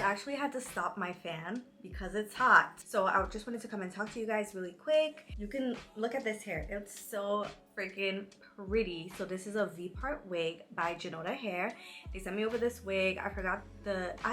actually had to stop my fan because it's hot. So I just wanted to come and talk to you guys really quick. You can look at this hair. It's so freaking pretty. So this is a V-part wig by Junoda hair. They sent me over this wig. I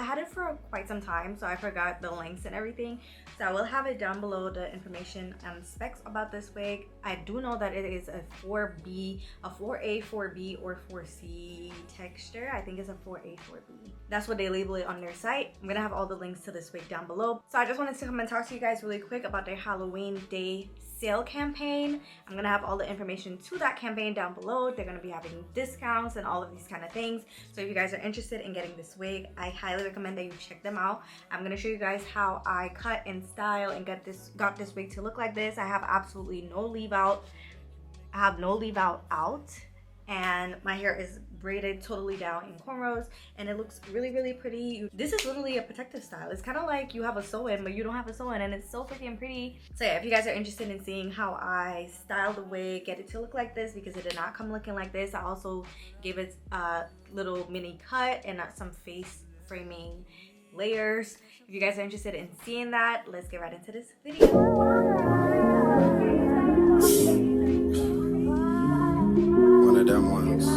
had it for quite some time, so I forgot the lengths and everything. So I will have it down below, the information and specs about this wig. I do know that it is a 4B, a 4A, 4B, or 4C texture. I think it's a 4A, 4B. That's what they label it on their site. I'm gonna have all the links to this wig down below. So I just wanted to come and talk to you guys really quick about their Halloween Day sale campaign. I'm gonna have all the information to that campaign down below. They're gonna be having discounts and all of these kind of things. So if you guys are interested in getting this wig, I highly recommend that you check them out. I'm gonna show you guys how I cut and style and got this wig to look like this. I have absolutely no leave out. I have no leave out, and my hair is braided totally down in cornrows, and it looks really, really pretty. This is literally a protective style. It's kind of like you have a sew-in, but you don't have a sew-in, and it's so freaking pretty. So yeah, if you guys are interested in seeing how I style the wig, get it to look like this, because it did not come looking like this. I also gave it a little mini cut and some face framing layers. If you guys are interested in seeing that, let's get right into this video. One of them ones.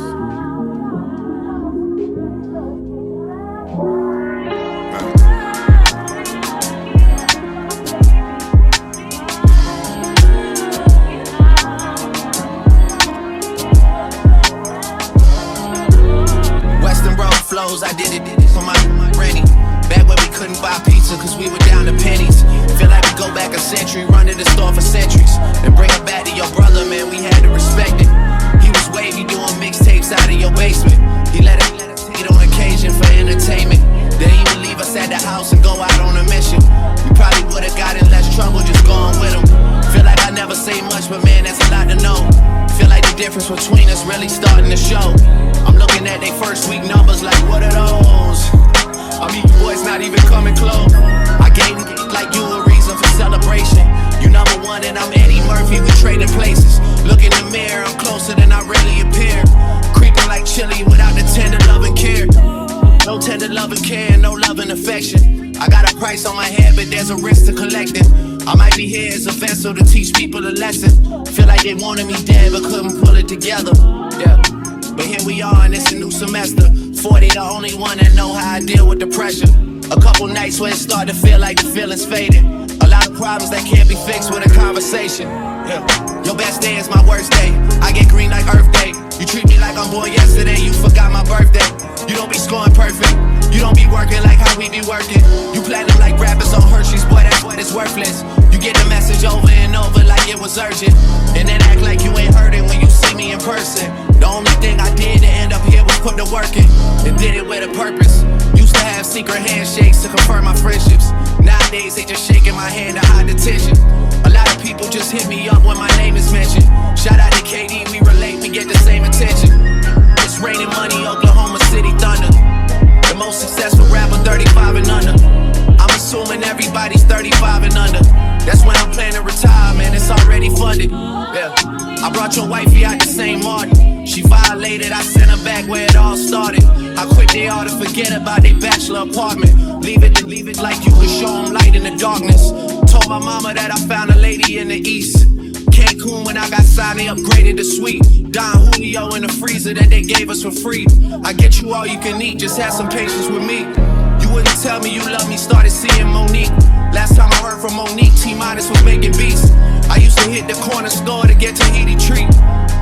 Western road flows, I did it for my granny. Back when we couldn't buy pizza cause we were down to pennies. Feel like we go back a century, run to the store for centuries. And bring it back to your brother, man, we had to respect it. He was wavy doing mixtapes out of your basement. He let it hit on occasion for entertainment. Didn't even leave us at the house and go out on a mission. We probably would've got in less trouble just going with him. Feel like I never say much, but man, that's a lot to know. Feel like the difference between us really starting to show. I'm looking at they first week numbers like, what are those? I mean, you boys not even coming close. I gave like you a reason for celebration. You number one and I'm Eddie Murphy, we trading places. Look in the mirror, I'm closer than I really appear. Creeping like chili without the tender love and care. No tender love and care, no love and affection. I got a price on my head, but there's a risk to collecting. I might be here as a vessel to teach people a lesson. Feel like they wanted me dead, but couldn't pull it together. Yeah. But here we are and it's a new semester. 40, the only one that know how I deal with the pressure. A couple nights where it start to feel like the feelings faded. A lot of problems that can't be fixed with a conversation. Yeah. Your best day is my worst day. I get green like Earth Day. You treat me like I'm born yesterday. You forgot my birthday. You don't be scoring perfect. You don't be working like how we be working. You platinum like rappers on Hershey's. Boy, that's what it's worthless. You get the message over and over like it was urgent. And then act like you ain't heard it when you see me in person. The only thing I did to end up here was put the work in. And did it with a purpose. Used to have secret handshakes to confirm my friendships. Nowadays they just shaking my hand to hide the tension. A lot of people just hit me up when my name is mentioned. Shout out to KD, we relate, we get the same attention. It's raining money, Oklahoma City Thunder. The most successful rapper 35 and under. I'm assuming everybody's 35 and under. That's when I'm planning to retire, man, it's already funded. Yeah. I brought your wifey out the St. Martin. She violated, I sent her back where it all started. How quick they ought to forget about their bachelor apartment. Leave it like you could show them light in the darkness. Told my mama that I found a lady in the east. Cancun when I got signed, they upgraded the suite. Don Julio in the freezer that they gave us for free. I get you all you can eat, just have some patience with me. You wouldn't tell me you love me, started seeing Monique. Last time I heard from Monique, T-Minus was making beats. I used to hit the corner store to get Tahiti treat.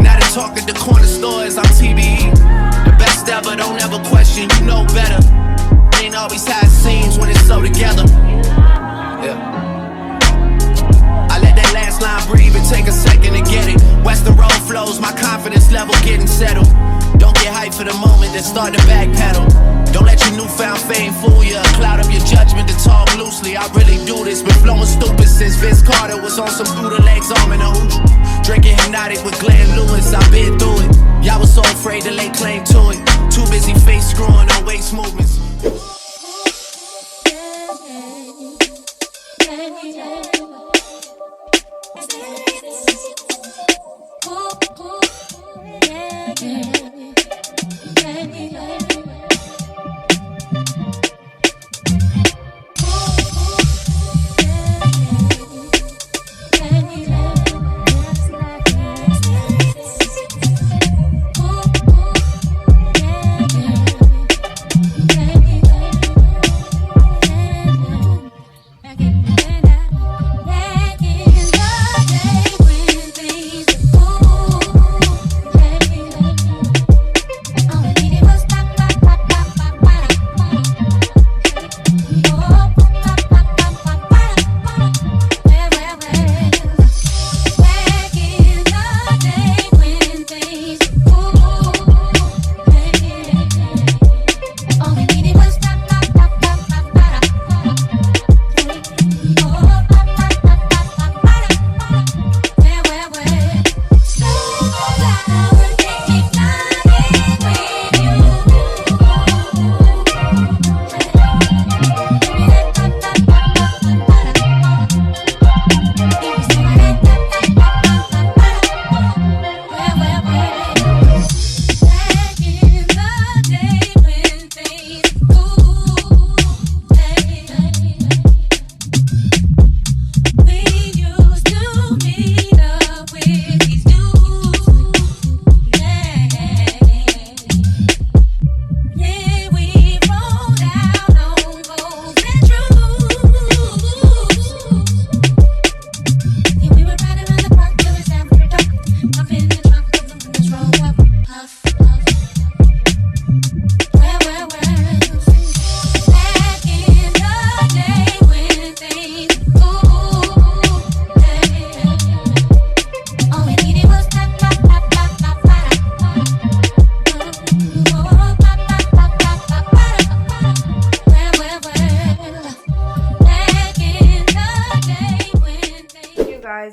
Now the talk at the corner store is I'm TBE. The best ever, don't ever question, you know better. Ain't always how it seems when it's so together. Yeah. I let that last line breathe and take a second to get it. Western road flows, my confidence level getting settled. Don't get hyped for the moment, then start to backpedal. Don't let your newfound fame fool you. Cloud up your judgment to talk loosely. I really do this. Been flowing stupid since Vince Carter was on some Buddha legs, arm in a hooch. Drinking hypnotic with Glenn Lewis, I've been through it. Y'all was so afraid to lay claim to it. Too busy face screwing on waist movements.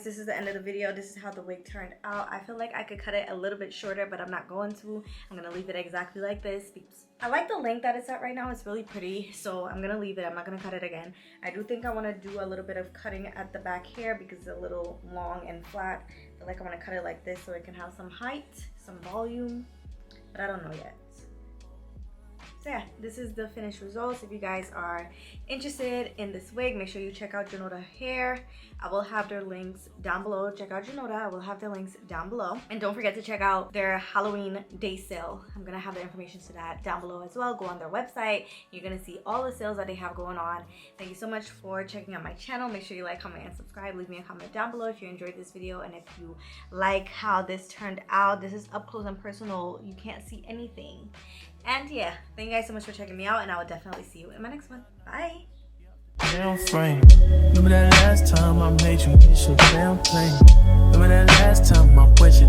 this is the end of the video. This is how the wig turned out. I feel like I could cut it a little bit shorter, but I'm not going to. I'm gonna leave it exactly like this. I like the length that it's at right now. It's really pretty, so I'm gonna leave it. I'm not gonna cut it again. I do think I want to do a little bit of cutting at the back here because it's a little long and flat. I feel like I want to cut it like this so it can have some height, some volume, but I don't know yet. So yeah, this is the finished results. If you guys are interested in this wig, make sure you check out Junoda hair. I will have their links down below. Check out Junoda. I will have their links down below. And don't forget to check out their Halloween day sale. I'm gonna have the information to that down below as well. Go on their website. You're gonna see all the sales that they have going on. Thank you so much for checking out my channel. Make sure you like, comment, and subscribe. Leave me a comment down below if you enjoyed this video and if you like how this turned out. This is up close and personal. You can't see anything. And yeah, thank you guys so much for checking me out, and I will definitely see you in my next one. Bye. Damn frame. Remember that last time I made you so damn plain. Remember that last time I wet you